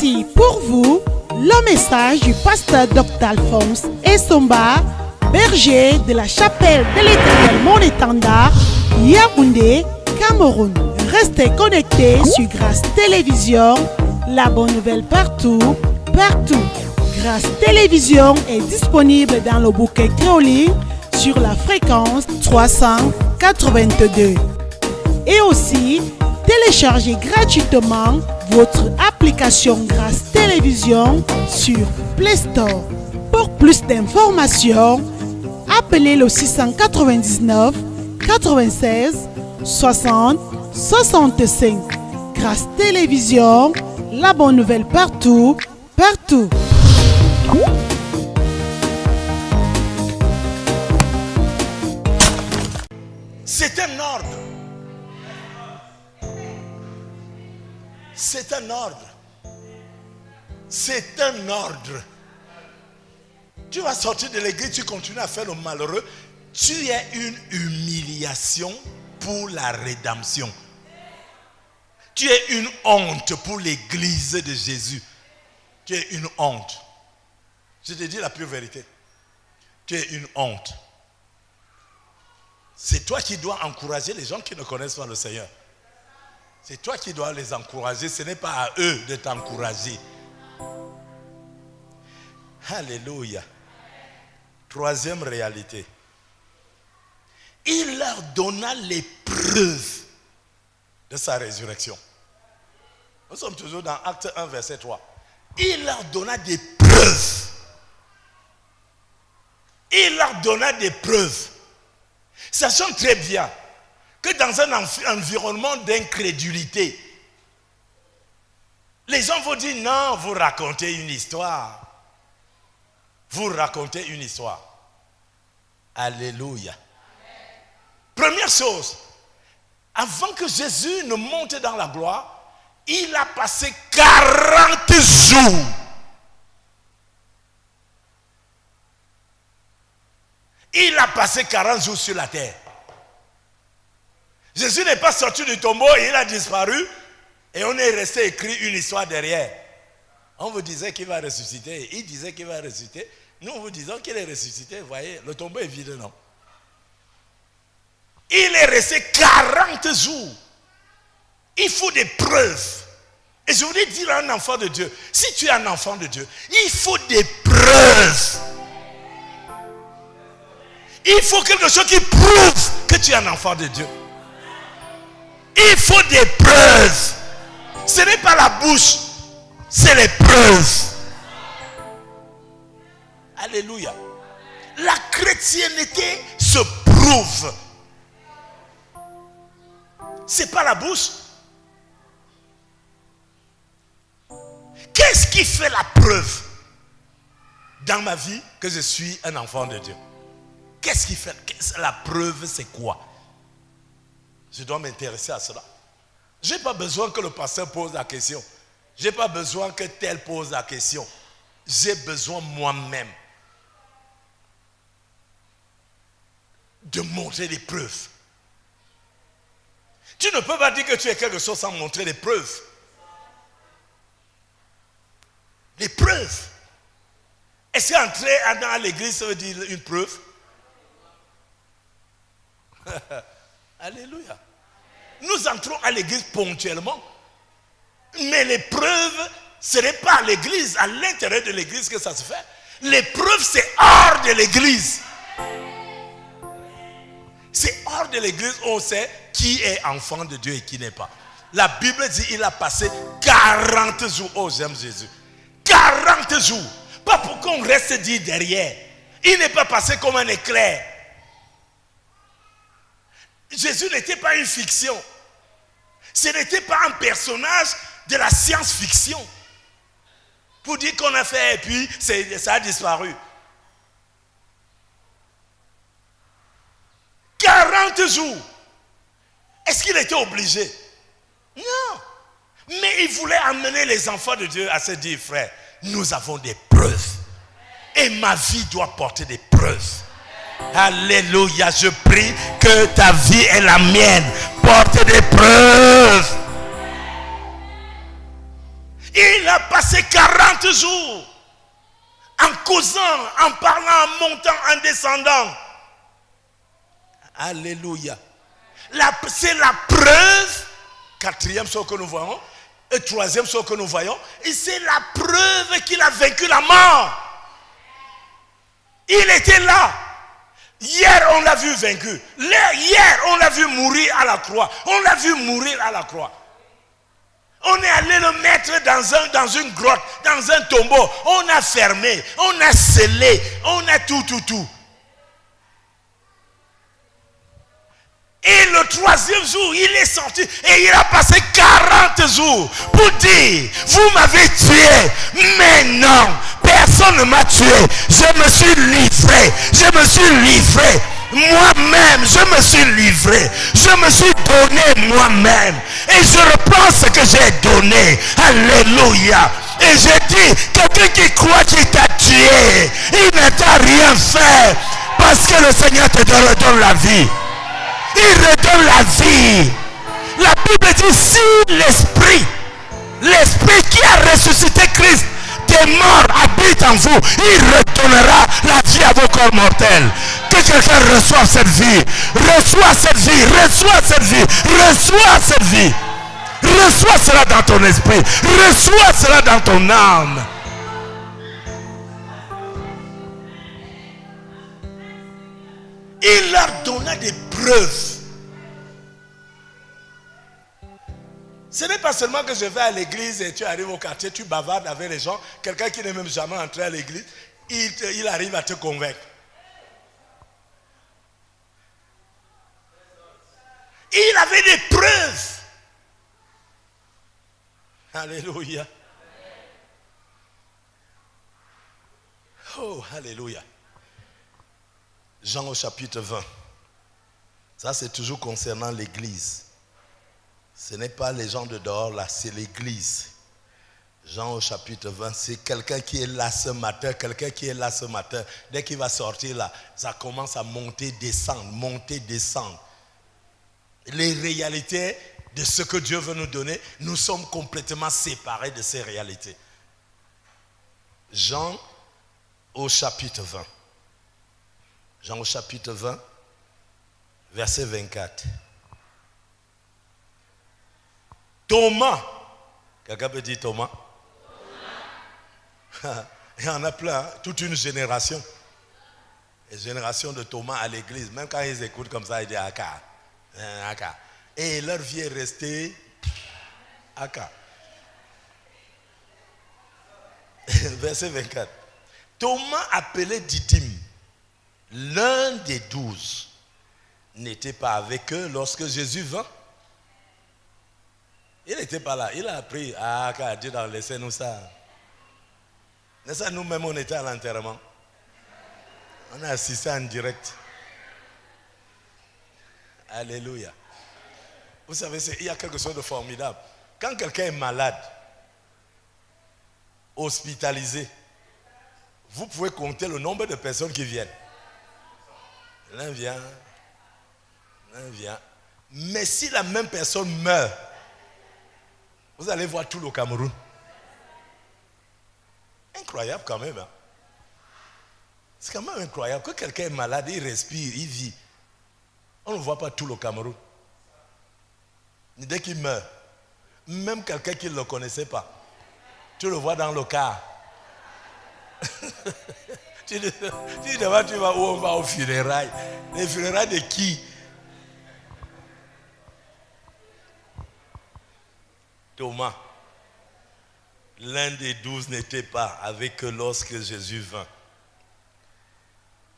Voici pour vous le message du pasteur Dr Alphonse Essomba, berger de la chapelle de l'Éternel Mon Étendard, Yaoundé, Cameroun. Restez connectés sur Grâce Télévision, la bonne nouvelle partout, partout. Grâce Télévision est disponible dans le bouquet créoline sur la fréquence 382. Et aussi, téléchargez gratuitement votre application Grâce Télévision sur Play Store. Pour plus d'informations, appelez le 699 96 60 65. Grâce Télévision, la bonne nouvelle partout, partout. C'est un ordre. C'est un ordre. C'est un ordre. Tu vas sortir de l'église, tu continues à faire le malheureux. Tu es une humiliation pour la rédemption. Tu es une honte pour l'église de Jésus. Tu es une honte. Je te dis la pure vérité. Tu es une honte. C'est toi qui dois encourager les gens qui ne connaissent pas le Seigneur. C'est toi qui dois les encourager. Ce n'est pas à eux de t'encourager. Alléluia. Troisième réalité. Il leur donna les preuves de sa résurrection. Nous sommes toujours dans Acte 1, verset 3. Il leur donna des preuves. Il leur donna des preuves. Sachant très bien que dans un environnement d'incrédulité, les gens vont dire non, vous racontez une histoire. Vous racontez une histoire. Alléluia. Première chose, avant que Jésus ne monte dans la gloire, il a passé 40 jours. Il a passé 40 jours sur la terre. Jésus n'est pas sorti du tombeau et il a disparu. Et on est resté écrit une histoire derrière. On vous disait qu'il va ressusciter. Il disait qu'il va ressusciter. Nous, vous disons qu'il est ressuscité. Vous voyez, le tombeau est vide, non? Il est resté 40 jours. Il faut des preuves. Et je voulais dire à un enfant de Dieu, si tu es un enfant de Dieu, il faut des preuves. Il faut quelque chose qui prouve que tu es un enfant de Dieu. Il faut des preuves. Ce n'est pas la bouche, c'est les preuves. Alléluia. La chrétienté se prouve. C'est pas la bouche. Qu'est-ce qui fait la preuve dans ma vie que je suis un enfant de Dieu? Qu'est-ce qui fait la preuve? C'est quoi? Je dois m'intéresser à cela. Je n'ai pas besoin que le pasteur pose la question. Je n'ai pas besoin que tel pose la question. J'ai besoin moi-même de montrer des preuves. Tu ne peux pas dire que tu es quelque chose sans montrer des preuves. Des preuves. Est-ce qu'entrer dans l'église, ça veut dire une preuve? Alléluia. Nous entrons à l'église ponctuellement. Mais les preuves, ce n'est pas à l'église, à l'intérieur de l'église que ça se fait. Les preuves, c'est hors de l'église. C'est hors de l'église où on sait qui est enfant de Dieu et qui n'est pas. La Bible dit qu'il a passé 40 jours. Oh, j'aime Jésus. 40 jours. Pas pour qu'on reste dit derrière. Il n'est pas passé comme un éclair. Jésus n'était pas une fiction. Ce n'était pas un personnage de la science-fiction. Pour dire qu'on a fait et puis ça a disparu. 40 jours. Est-ce qu'il était obligé? Non. Mais il voulait amener les enfants de Dieu à se dire, frère, nous avons des preuves. Et ma vie doit porter des preuves. Alléluia, je prie que ta vie et la mienne portent des preuves. Il a passé 40 jours en causant, en parlant, en montant, en descendant. Alléluia. C'est la preuve, quatrième chose que nous voyons, et troisième chose que nous voyons, et c'est la preuve qu'il a vaincu la mort. Il était là. Hier, on l'a vu vaincu. Hier, on l'a vu mourir à la croix. On l'a vu mourir à la croix. On est allé le mettre dans une grotte, dans un tombeau. On a fermé, on a scellé, on a tout. Et le troisième jour, il est sorti et il a passé 40 jours pour dire, vous m'avez tué, mais non, personne ne m'a tué. Je me suis livré, moi-même, je me suis livré, je me suis donné moi-même et je reprends ce que j'ai donné. Alléluia. Et j'ai dit, quelqu'un qui croit qu'il t'a tué, il ne t'a rien fait parce que le Seigneur te redonne la vie. Il redonne la vie. La Bible dit, si l'esprit qui a ressuscité Christ des morts habite en vous, il redonnera la vie à vos corps mortels. Que quelqu'un reçoive cette vie. Reçois cette vie. Reçois cette vie. Reçois cette vie. Reçois cela dans ton esprit. Reçois cela dans ton âme. Il leur donna des preuves. Ce n'est pas seulement que je vais à l'église et tu arrives au quartier, tu bavardes avec les gens. Quelqu'un qui n'est même jamais entré à l'église, il arrive à te convaincre. Il avait des preuves. Alléluia. Oh, alléluia. Jean au chapitre 20. Ça, c'est toujours concernant l'église. Ce n'est pas les gens de dehors là, c'est l'église. Jean au chapitre 20, c'est quelqu'un qui est là ce matin, dès qu'il va sortir là, ça commence à monter, descendre. Les réalités de ce que Dieu veut nous donner, nous sommes complètement séparés de ces réalités. Jean au chapitre 20. Jean au chapitre 20, verset 24. Thomas. Quelqu'un peut dire Thomas? Il y en a plein, hein? Toute une génération. Une génération de Thomas à l'église. Même quand ils écoutent comme ça, ils disent Aka. Aka. Et leur vie est restée Aka. Verset 24. Thomas, appelé Didyme, l'un des 12, n'était pas avec eux lorsque Jésus vint. Il n'était pas là. Il a appris à Dieu d'en laisser nous ça. Mais ça, nous-mêmes, on était à l'enterrement. On a assisté en direct. Alléluia. Vous savez, il y a quelque chose de formidable. Quand quelqu'un est malade, hospitalisé, vous pouvez compter le nombre de personnes qui viennent. L'un vient. Mais si la même personne meurt, vous allez voir tout le Cameroun. Incroyable quand même. Hein? C'est quand même incroyable que quelqu'un est malade, il respire, il vit. On ne voit pas tout le Cameroun. Dès qu'il meurt, même quelqu'un qui ne le connaissait pas, tu le vois dans le car. tu vas où on va aux funérailles. Les funérailles de qui? Thomas, l'un des 12 n'était pas avec eux lorsque Jésus vint.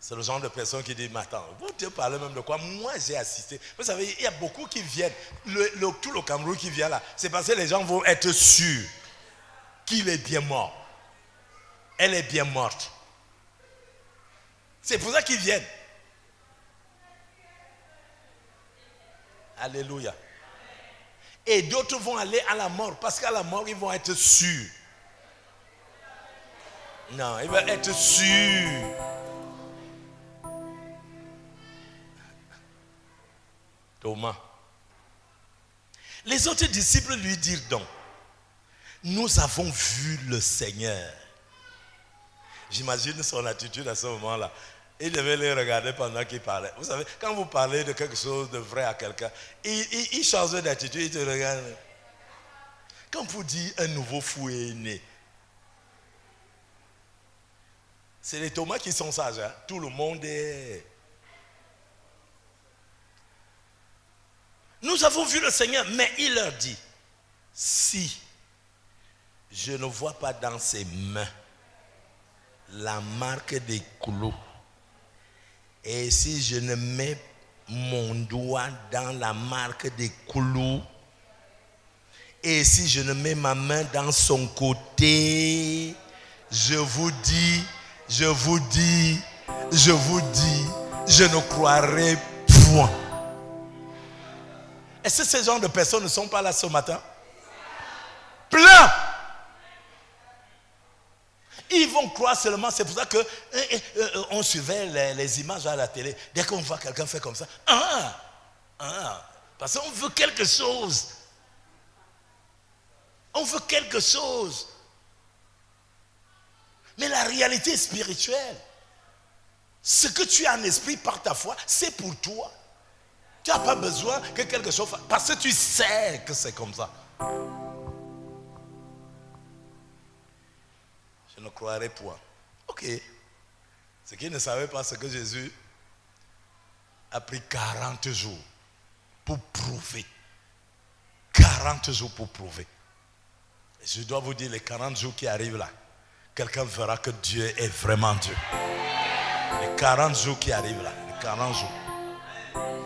C'est le genre de personne qui dit, mais attends, vous te parlez même de quoi? Moi, j'ai assisté. Vous savez, il y a beaucoup qui viennent. Tout le Cameroun qui vient là, c'est parce que les gens vont être sûrs qu'il est bien mort. Elle est bien morte. C'est pour ça qu'ils viennent. Alléluia. Et d'autres vont aller à la mort, parce qu'à la mort, ils vont être sûrs. Non, ils vont être sûrs. Thomas. Les autres disciples lui dirent donc, Nous avons vu le Seigneur. J'imagine son attitude à ce moment-là. Il devait les regarder pendant qu'il parlait. Vous savez, quand vous parlez de quelque chose de vrai à quelqu'un, il change d'attitude, il te regarde. Quand vous dites un nouveau fou est né, c'est les Thomas qui sont sages. Hein? Tout le monde est... Nous avons vu le Seigneur, mais il leur dit, si je ne vois pas dans ses mains la marque des clous, et si je ne mets mon doigt dans la marque des clous, et si je ne mets ma main dans son côté, je vous dis, je ne croirai point. Est-ce que ces genres de personnes ne sont pas là ce matin? Plein! Ils vont croire seulement, c'est pour ça que on suivait les images à la télé. Dès qu'on voit quelqu'un faire comme ça, parce qu'on veut quelque chose. On veut quelque chose. Mais la réalité spirituelle, ce que tu as en esprit par ta foi, c'est pour toi. Tu n'as pas besoin que quelque chose fasse, parce que tu sais que c'est comme ça. Je ne croirais point. Ok. Ce qu'ils ne savaient pas, c'est que Jésus a pris 40 jours pour prouver. 40 jours pour prouver. Et je dois vous dire, les 40 jours qui arrivent là, quelqu'un verra que Dieu est vraiment Dieu. Les 40 jours qui arrivent là, les 40 jours.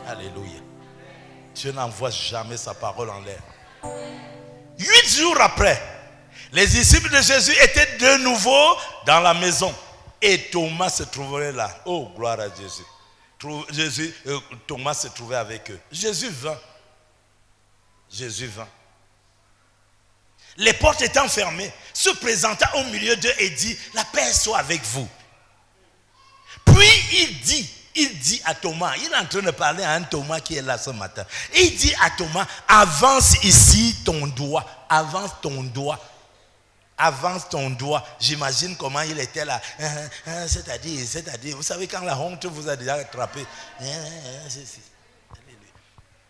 Alléluia. Dieu n'envoie jamais sa parole en l'air. 8 jours après, les disciples de Jésus étaient de nouveau dans la maison. Et Thomas se trouvait là. Oh, gloire à Jésus. Thomas se trouvait avec eux. Jésus vint. Les portes étant fermées, se présenta au milieu d'eux et dit, la paix soit avec vous. Puis il dit à Thomas, il est en train de parler à un Thomas qui est là ce matin. Il dit à Thomas, avance ici ton doigt, avance ton doigt. J'imagine comment il était là. C'est-à-dire, vous savez quand la honte vous a déjà attrapé.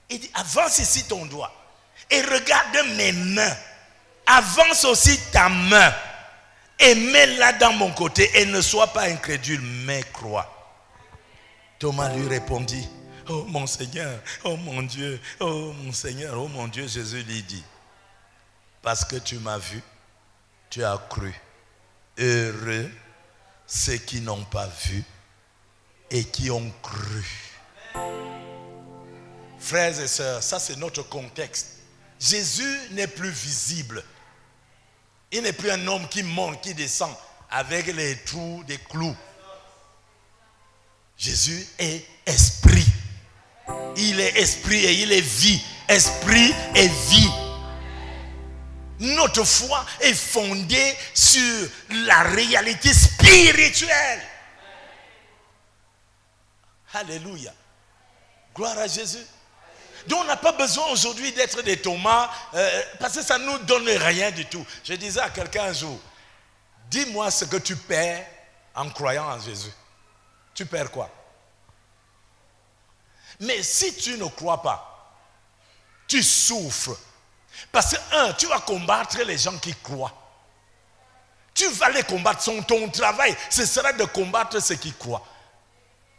Il dit, avance ici ton doigt et regarde mes mains. Avance aussi ta main et mets-la dans mon côté et ne sois pas incrédule, mais crois. Thomas lui répondit, oh mon Seigneur, oh mon Dieu, oh mon Seigneur, oh mon Dieu. Jésus lui dit, parce que tu m'as vu, tu as cru. Heureux ceux qui n'ont pas vu et qui ont cru. Frères et sœurs, ça c'est notre contexte. Jésus n'est plus visible. Il n'est plus un homme qui monte, qui descend avec les trous, des clous. Jésus est esprit. Il est esprit et il est vie. Esprit et vie. Notre foi est fondée sur la réalité spirituelle. Alléluia. Gloire à Jésus. Donc on n'a pas besoin aujourd'hui d'être des Thomas parce que ça ne nous donne rien du tout. Je disais à quelqu'un un jour, dis-moi ce que tu perds en croyant en Jésus. Tu perds quoi? Mais si tu ne crois pas, tu souffres. Parce que, tu vas combattre les gens qui croient. Tu vas les combattre. Ton travail, ce sera de combattre ceux qui croient.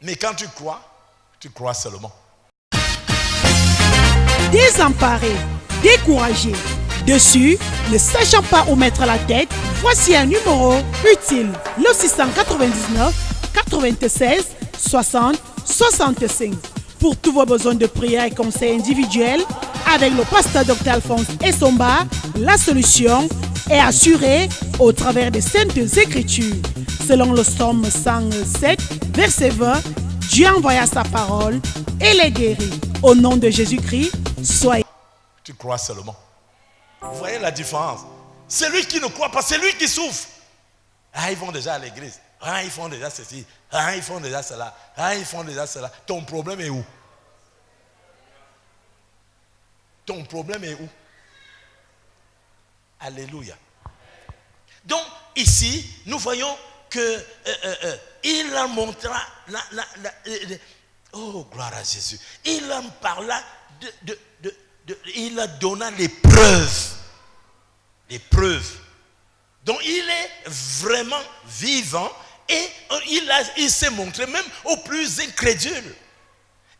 Mais quand tu crois seulement. Désemparé, découragé, dessus, ne sachant pas où mettre la tête, voici un numéro utile. Le 699 96 60 65. Pour tous vos besoins de prière et conseils individuels, avec le pasteur Dr Alphonse Essomba, la solution est assurée au travers des Saintes Écritures. Selon le psaume 107, verset 20, Dieu envoya sa parole et les guérit. Au nom de Jésus-Christ, soyez. Tu crois seulement. Vous voyez la différence? Celui qui ne croit pas, c'est lui qui souffre. Ils vont déjà à l'église. Ils font déjà ceci. Ils font déjà cela. Ils font déjà cela. Ton problème est où? Ton problème est où? Alléluia. Donc, ici, nous voyons que il leur montra oh, gloire à Jésus. Il leur parla il leur donna les preuves. Les preuves. Donc, il est vraiment vivant et il s'est montré même aux plus incrédules.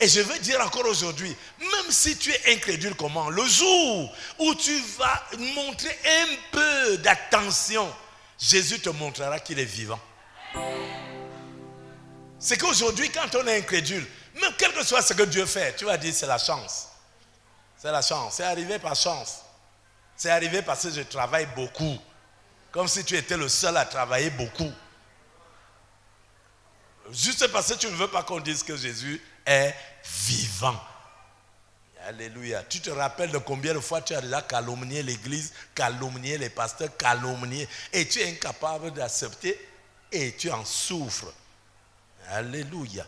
Et je veux dire encore aujourd'hui, même si tu es incrédule, comment? Le jour où tu vas montrer un peu d'attention, Jésus te montrera qu'il est vivant. C'est qu'aujourd'hui, quand on est incrédule, même quel que soit ce que Dieu fait, tu vas dire c'est la chance. C'est la chance. C'est arrivé par chance. C'est arrivé parce que je travaille beaucoup. Comme si tu étais le seul à travailler beaucoup. Juste parce que tu ne veux pas qu'on dise que Jésus est vivant. Alléluia. Tu te rappelles de combien de fois tu as déjà calomnié l'église, calomnié les pasteurs, calomnié. Et tu es incapable d'accepter et tu en souffres. Alléluia.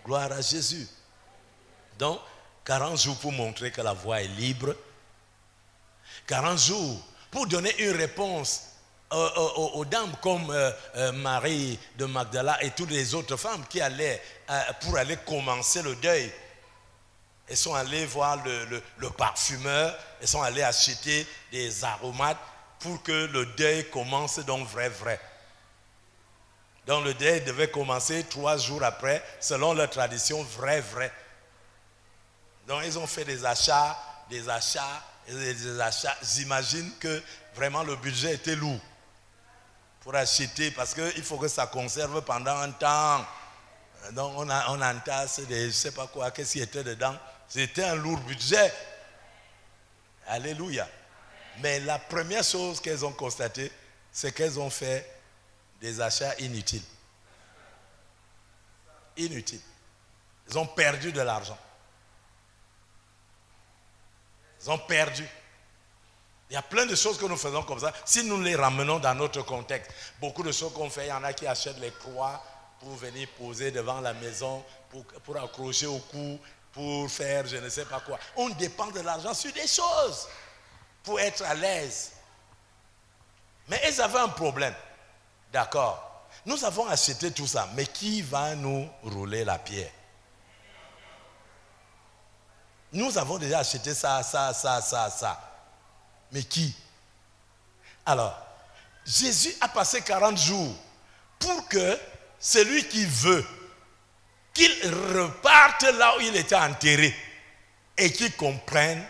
Gloire à Jésus. Donc, 40 jours pour montrer que la voie est libre. 40 jours pour donner une réponse aux dames comme Marie de Magdala et toutes les autres femmes qui allaient pour aller commencer le deuil. Elles sont allées voir le parfumeur, elles sont allées acheter des aromates pour que le deuil commence donc vrai. Donc le deuil devait commencer 3 jours après, selon leur tradition, vrai. Donc ils ont fait des achats. J'imagine que vraiment le budget était lourd pour acheter parce qu'il faut que ça conserve pendant un temps. Donc on entasse des, je ne sais pas quoi, qu'est-ce qui était dedans. C'était un lourd budget. Alléluia. Mais la première chose qu'elles ont constatée, c'est qu'elles ont fait des achats inutiles. Inutiles. Ils ont perdu de l'argent. Ils ont perdu. Il y a plein de choses que nous faisons comme ça. Si nous les ramenons dans notre contexte, beaucoup de choses qu'on fait, il y en a qui achètent les croix pour venir poser devant la maison, pour accrocher au cou, pour faire je ne sais pas quoi. On dépense de l'argent sur des choses pour être à l'aise. Mais elles avaient un problème. D'accord. Nous avons acheté tout ça, mais qui va nous rouler la pierre? Nous avons déjà acheté ça. Mais qui? Alors, Jésus a passé 40 jours pour que celui qui veut qu'il reparte là où il était enterré et qu'il comprenne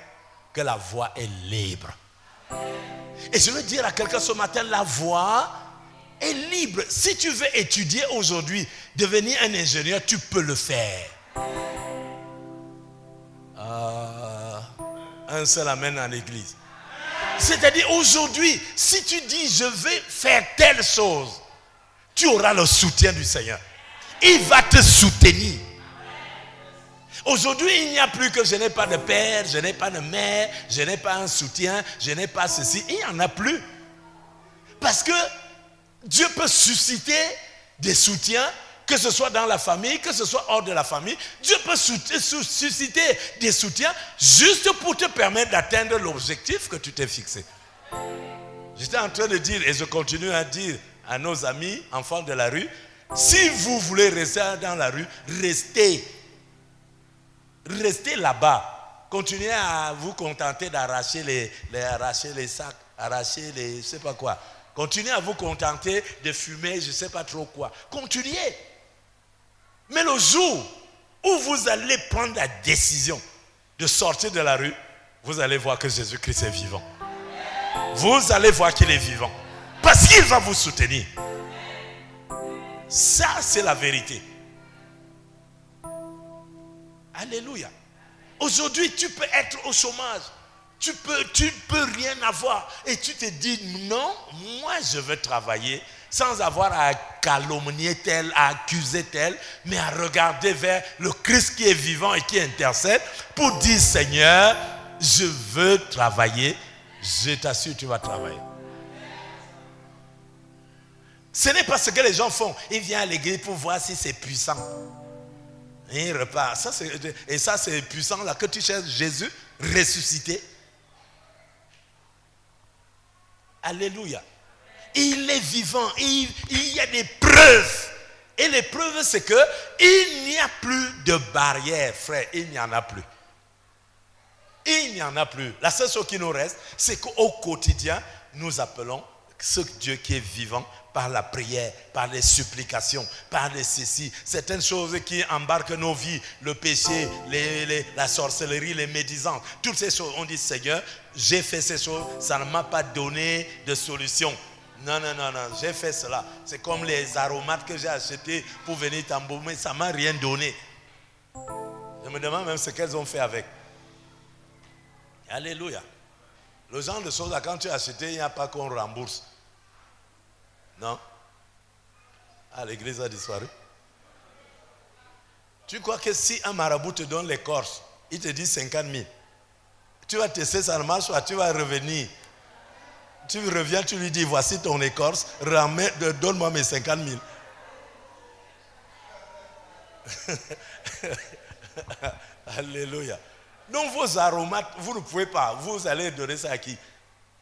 que la voie est libre. Et je veux dire à quelqu'un ce matin, la voie est libre. Si tu veux étudier aujourd'hui, devenir un ingénieur, tu peux le faire. Un seul amen en l'église. C'est-à-dire aujourd'hui, si tu dis je vais faire telle chose, tu auras le soutien du Seigneur. Il va te soutenir. Aujourd'hui, il n'y a plus que je n'ai pas de père, je n'ai pas de mère, je n'ai pas un soutien, je n'ai pas ceci. Il n'y en a plus. Parce que Dieu peut susciter des soutiens, que ce soit dans la famille, que ce soit hors de la famille. Dieu peut susciter des soutiens juste pour te permettre d'atteindre l'objectif que tu t'es fixé. J'étais en train de dire, et je continue à dire à nos amis, enfants de la rue, si vous voulez rester dans la rue, restez là-bas. Continuez à vous contenter d'arracher les sacs, arracher les, je ne sais pas quoi. Continuez à vous contenter de fumer, je ne sais pas trop quoi. Continuez. Mais le jour où vous allez prendre la décision de sortir de la rue, vous allez voir que Jésus-Christ est vivant. Vous allez voir qu'il est vivant. Parce qu'il va vous soutenir. Ça, c'est la vérité. Alléluia. Aujourd'hui, tu peux être au chômage. Tu ne peux rien avoir. Et tu te dis, non, moi je veux travailler sans avoir à calomnier tel, à accuser tel, mais à regarder vers le Christ qui est vivant et qui intercède pour dire, Seigneur, je veux travailler. Je t'assure, tu vas travailler. Ce n'est pas ce que les gens font. Ils viennent à l'église pour voir si c'est puissant. Et ils repartent. Et ça, c'est puissant là que tu cherches Jésus ressuscité. Alléluia. Il est vivant. Il y a des preuves. Et les preuves, c'est qu'il n'y a plus de barrière, frère. Il n'y en a plus. Il n'y en a plus. La seule chose qui nous reste, c'est qu'au quotidien, nous appelons ce Dieu qui est vivant par la prière, par les supplications, par les ceci. Certaines choses qui embarquent nos vies, le péché, la sorcellerie, les médisances, toutes ces choses. On dit, Seigneur, j'ai fait ces choses, ça ne m'a pas donné de solution. Non, j'ai fait cela. C'est comme les aromates que j'ai achetés pour venir t'embaumer, ça ne m'a rien donné. Je me demande même ce qu'elles ont fait avec. Alléluia. Le genre de choses là, quand tu as acheté, il n'y a pas qu'on rembourse. Non? Ah, l'église a disparu. Tu crois que si un marabout te donne l'écorce, il te dit 50 000, tu vas tester, ça ne marche pas, tu vas revenir. Tu reviens, tu lui dis, voici ton écorce, donne-moi mes 50 000. Alléluia. Donc vos aromates, vous ne pouvez pas. Vous allez donner ça à qui?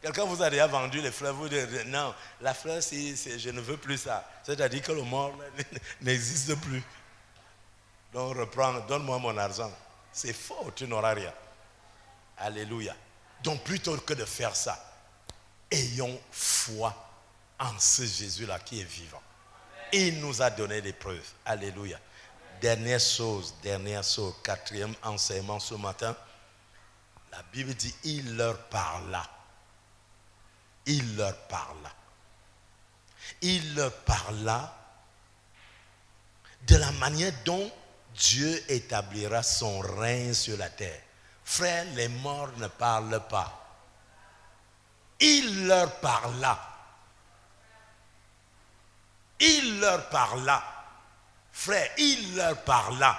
Quelqu'un vous a déjà vendu les fleurs. Vous dites, non, la fleur, je ne veux plus ça. C'est-à-dire que le mort n'existe plus. Donc reprends, donne-moi mon argent. C'est faux, tu n'auras rien. Alléluia. Donc plutôt que de faire ça, ayons foi en ce Jésus-là qui est vivant. Il nous a donné des preuves. Alléluia. Dernière chose, quatrième enseignement ce matin. La Bible dit, il leur parla. Il leur parla. Il leur parla de la manière dont Dieu établira son règne sur la terre. Frère, les morts ne parlent pas. Il leur parla. Il leur parla. Frère, il leur parla.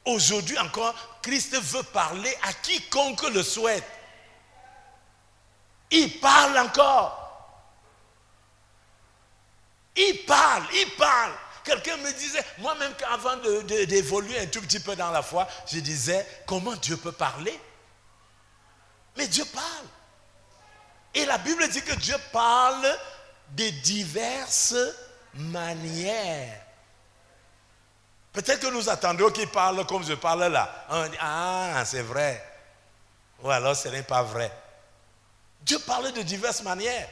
Aujourd'hui encore, Christ veut parler à quiconque le souhaite. Il parle encore. Il parle. Quelqu'un me disait, moi-même avant d'évoluer un tout petit peu dans la foi, je disais, comment Dieu peut parler? Mais Dieu parle. Et la Bible dit que Dieu parle de diverses manières. Peut-être que nous attendons qu'il parle comme je parle là. On dit, ah, c'est vrai. Ou alors ce n'est pas vrai. Dieu parle de diverses manières.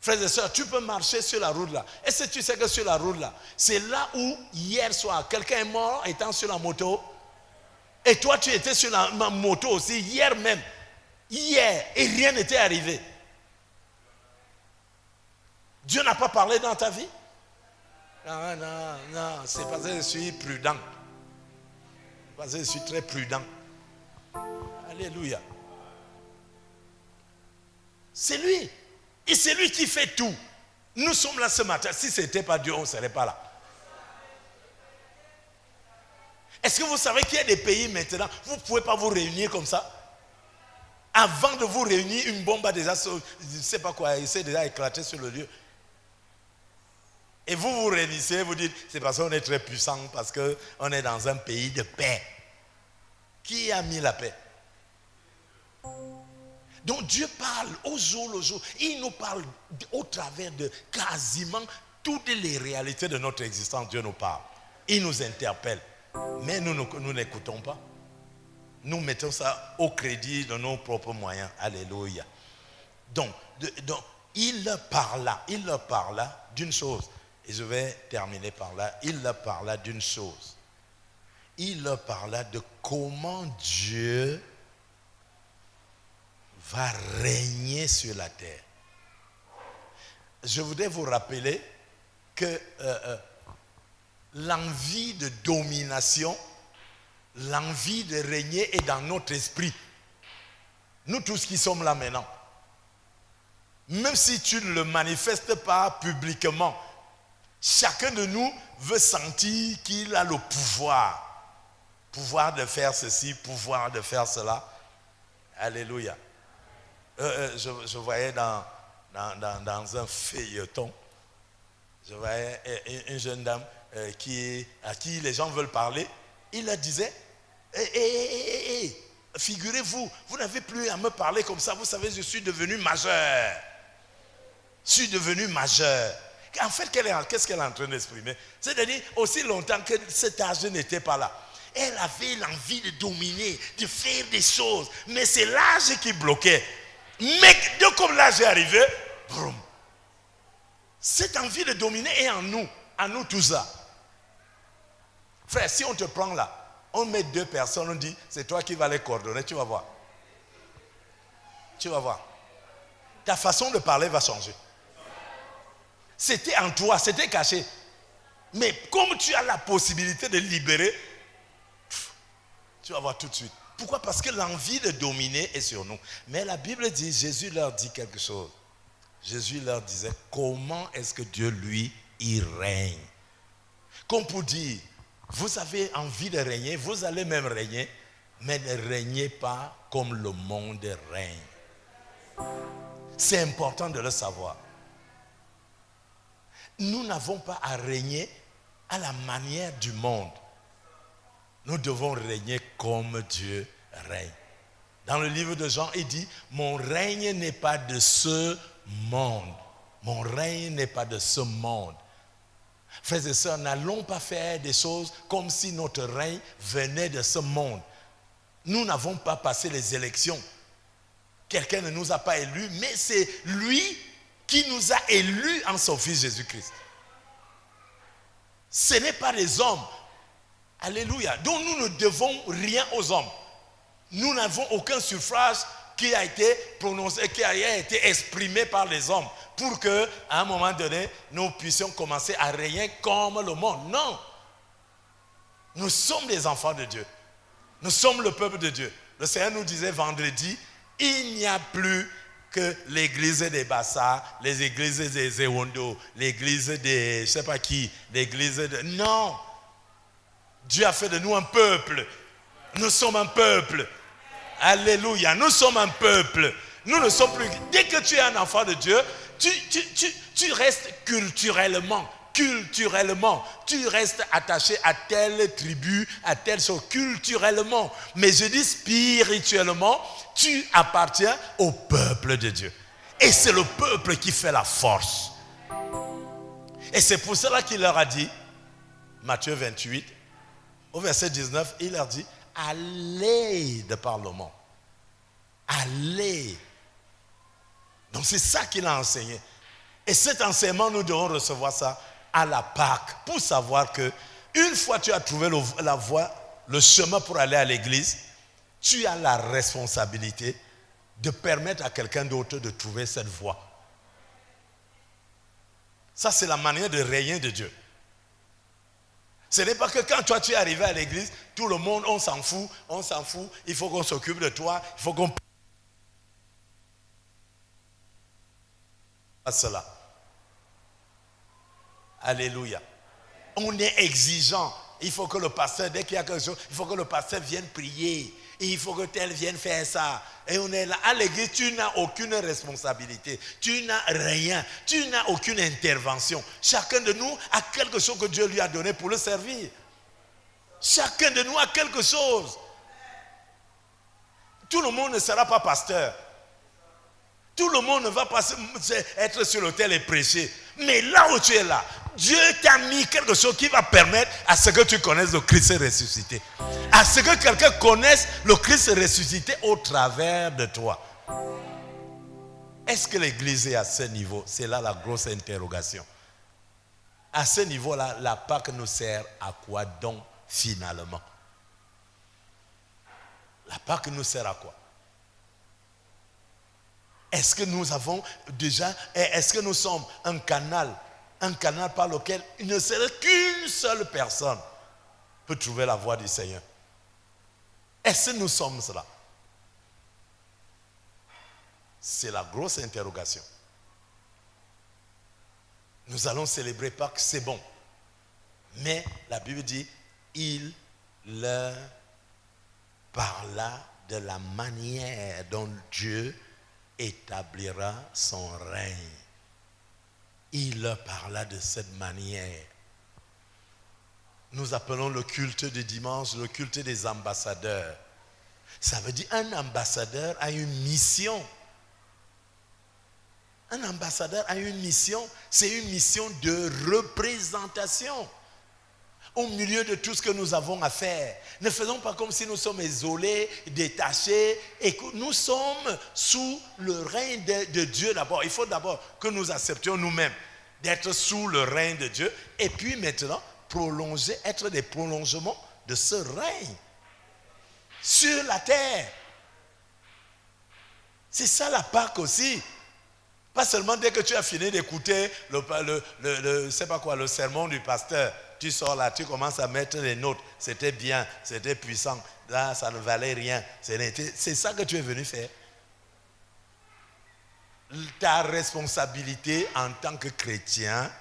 Frères et sœurs, tu peux marcher sur la route là. Est-ce que tu sais que sur la route là, c'est là où hier soir, quelqu'un est mort étant sur la moto. Et toi, tu étais sur la moto aussi, hier même. Hier, et rien n'était arrivé. Dieu n'a pas parlé dans ta vie? Non, c'est parce que je suis prudent. Parce que je suis très prudent. Alléluia. C'est lui. Et c'est lui qui fait tout. Nous sommes là ce matin. Si ce n'était pas Dieu, on ne serait pas là. Est-ce que vous savez qu'il y a des pays maintenant, vous ne pouvez pas vous réunir comme ça? Avant de vous réunir, une bombe a déjà, je ne sais pas quoi, il s'est déjà éclaté sur le lieu. Et vous vous réunissez, vous dites, c'est parce qu'on est très puissant, parce qu'on est dans un pays de paix. Qui a mis la paix? Donc Dieu parle au jour le jour. Il nous parle au travers de quasiment toutes les réalités de notre existence. Dieu nous parle. Il nous interpelle. Mais nous n'écoutons pas. Nous mettons ça au crédit de nos propres moyens. Alléluia. Donc il leur parla d'une chose. Et je vais terminer par là. Il leur parla d'une chose. Il leur parla de comment Dieu va régner sur la terre. Je voudrais vous rappeler que l'envie de domination, l'envie de régner est dans notre esprit. Nous tous qui sommes là maintenant. Même si tu ne le manifestes pas publiquement, chacun de nous veut sentir qu'il a le pouvoir. Pouvoir de faire ceci, pouvoir de faire cela. Alléluia. Je voyais dans un feuilleton, je voyais une jeune dame à qui les gens veulent parler. Il leur disait, figurez-vous, vous n'avez plus à me parler comme ça, vous savez, je suis devenu majeur. Je suis devenu majeur. En fait, qu'est-ce qu'elle est en train d'exprimer? C'est-à-dire, aussi longtemps que cet âge n'était pas là, elle avait l'envie de dominer, de faire des choses. Mais c'est l'âge qui bloquait. Mais dès que l'âge est arrivé, boum, cette envie de dominer est en nous tous ça. Frère, si on te prend là, on met 2 personnes, on dit, c'est toi qui vas les coordonner, tu vas voir. Tu vas voir. Ta façon de parler va changer. C'était en toi, c'était caché. Mais comme tu as la possibilité de libérer, tu vas voir tout de suite. Pourquoi? Parce que l'envie de dominer est sur nous. Mais la Bible dit, Jésus leur dit quelque chose. Jésus leur disait, comment est-ce que Dieu, lui, il règne? Comme pour dire, vous avez envie de régner, vous allez même régner, mais ne régnez pas comme le monde règne. C'est important de le savoir. Nous n'avons pas à régner à la manière du monde. Nous devons régner comme Dieu règne. Dans le livre de Jean, il dit, mon règne n'est pas de ce monde. Mon règne n'est pas de ce monde. Frères et sœurs, n'allons pas faire des choses comme si notre règne venait de ce monde. Nous n'avons pas passé les élections. Quelqu'un ne nous a pas élus, mais c'est lui qui nous a élus en son Fils Jésus-Christ. Ce n'est pas les hommes. Alléluia. Donc nous ne devons rien aux hommes. Nous n'avons aucun suffrage qui a été prononcé, qui a été exprimé par les hommes pour qu'à un moment donné, nous puissions commencer à régner comme le monde. Non. Nous sommes des enfants de Dieu. Nous sommes le peuple de Dieu. Le Seigneur nous disait vendredi, il n'y a plus que l'église des Bassa, les églises des Zewondo, l'église des je ne sais pas qui, l'église de... Non. Dieu a fait de nous un peuple. Nous sommes un peuple. Alléluia. Nous sommes un peuple. Nous ne sommes plus... Dès que tu es un enfant de Dieu, tu restes culturellement, tu restes attaché à telle tribu, à telle chose, culturellement. Mais je dis spirituellement, tu appartiens au peuple de Dieu. Et c'est le peuple qui fait la force. Et c'est pour cela qu'il leur a dit, Matthieu 28, au verset 19, il leur dit, allez de par le monde. Allez. Donc c'est ça qu'il a enseigné. Et cet enseignement, nous devons recevoir ça à la Pâque pour savoir que une fois que tu as trouvé la voie, le chemin pour aller à l'église, tu as la responsabilité de permettre à quelqu'un d'autre de trouver cette voie. Ça, c'est la manière de régner de Dieu. Ce n'est pas que quand toi tu es arrivé à l'église, tout le monde, on s'en fout, il faut qu'on s'occupe de toi, il faut qu'on... Cela. Alléluia. On est exigeant. Il faut que le pasteur, dès qu'il y a quelque chose, il faut que le pasteur vienne prier. Et il faut que tel vienne faire ça. Et on est là. À l'église, tu n'as aucune responsabilité. Tu n'as rien. Tu n'as aucune intervention. Chacun de nous a quelque chose que Dieu lui a donné pour le servir. Chacun de nous a quelque chose. Tout le monde ne sera pas pasteur. Tout le monde ne va pas être sur l'autel et prêcher. Mais là où tu es là, Dieu t'a mis quelque chose qui va permettre à ce que tu connaisses le Christ ressuscité. À ce que quelqu'un connaisse le Christ ressuscité au travers de toi. Est-ce que l'église est à ce niveau? C'est là la grosse interrogation. À ce niveau-là, la Pâque nous sert à quoi donc finalement? La Pâque nous sert à quoi? Est-ce que nous avons déjà, est-ce que nous sommes un canal par lequel il ne serait qu'une seule personne peut trouver la voie du Seigneur? Est-ce que nous sommes cela? C'est la grosse interrogation. Nous allons célébrer Pâques, c'est bon. Mais la Bible dit, il leur parla de la manière dont Dieu établira son règne. Il leur parla de cette manière. Nous appelons le culte de dimanche le culte des ambassadeurs. Ça veut dire un ambassadeur a une mission. Un ambassadeur a une mission, c'est une mission de représentation. Au milieu de tout ce que nous avons à faire, ne faisons pas comme si nous sommes isolés, détachés, et que nous sommes sous le règne de Dieu d'abord. Il faut d'abord que nous acceptions nous-mêmes d'être sous le règne de Dieu, et puis maintenant prolonger, être des prolongements de ce règne sur la terre. C'est ça la Pâque aussi. Pas seulement dès que tu as fini d'écouter le sermon du pasteur, tu sors là, tu commences à mettre les notes. C'était bien, c'était puissant. Là, ça ne valait rien. C'est ça que tu es venu faire. Ta responsabilité en tant que chrétien,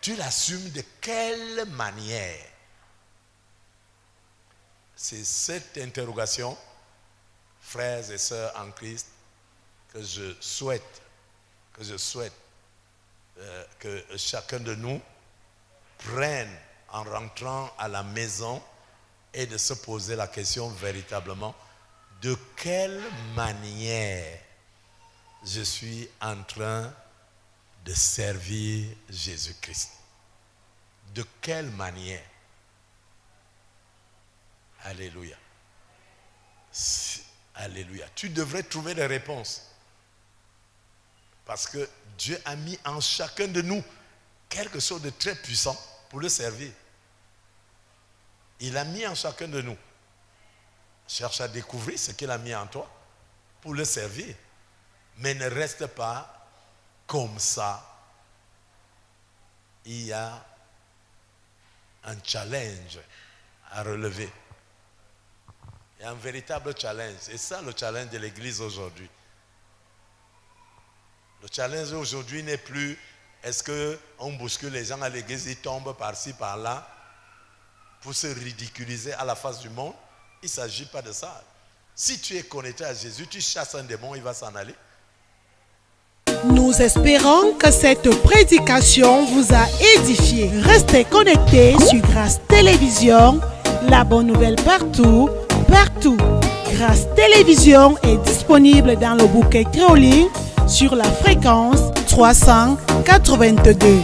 tu l'assumes de quelle manière? C'est cette interrogation, frères et sœurs en Christ, que je souhaite que chacun de nous prenne en rentrant à la maison et de se poser la question véritablement, de quelle manière je suis en train de servir Jésus-Christ? De quelle manière? Alléluia. Alléluia. Tu devrais trouver des réponses. Parce que Dieu a mis en chacun de nous quelque chose de très puissant pour le servir. Il a mis en chacun de nous. Cherche à découvrir ce qu'il a mis en toi pour le servir. Mais ne reste pas comme ça. Il y a un challenge à relever. Il y a un véritable challenge. C'est ça le challenge de l'Église aujourd'hui. Le challenge aujourd'hui n'est plus est-ce qu'on bouscule les gens à l'église, ils tombent par-ci, par-là pour se ridiculiser à la face du monde. Il ne s'agit pas de ça. Si tu es connecté à Jésus, tu chasses un démon, il va s'en aller. Nous espérons que cette prédication vous a édifié. Restez connectés sur Grâce Télévision, la bonne nouvelle partout, partout. Grâce Télévision est disponible dans le bouquet créoline sur la fréquence 382.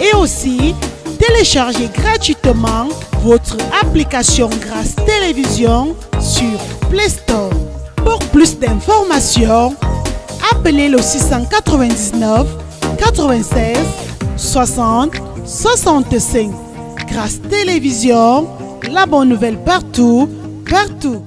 Et aussi, téléchargez gratuitement votre application Grâce Télévision sur Play Store. Pour plus d'informations, appelez le 699 96 60 65. Grâce Télévision, la bonne nouvelle partout, partout.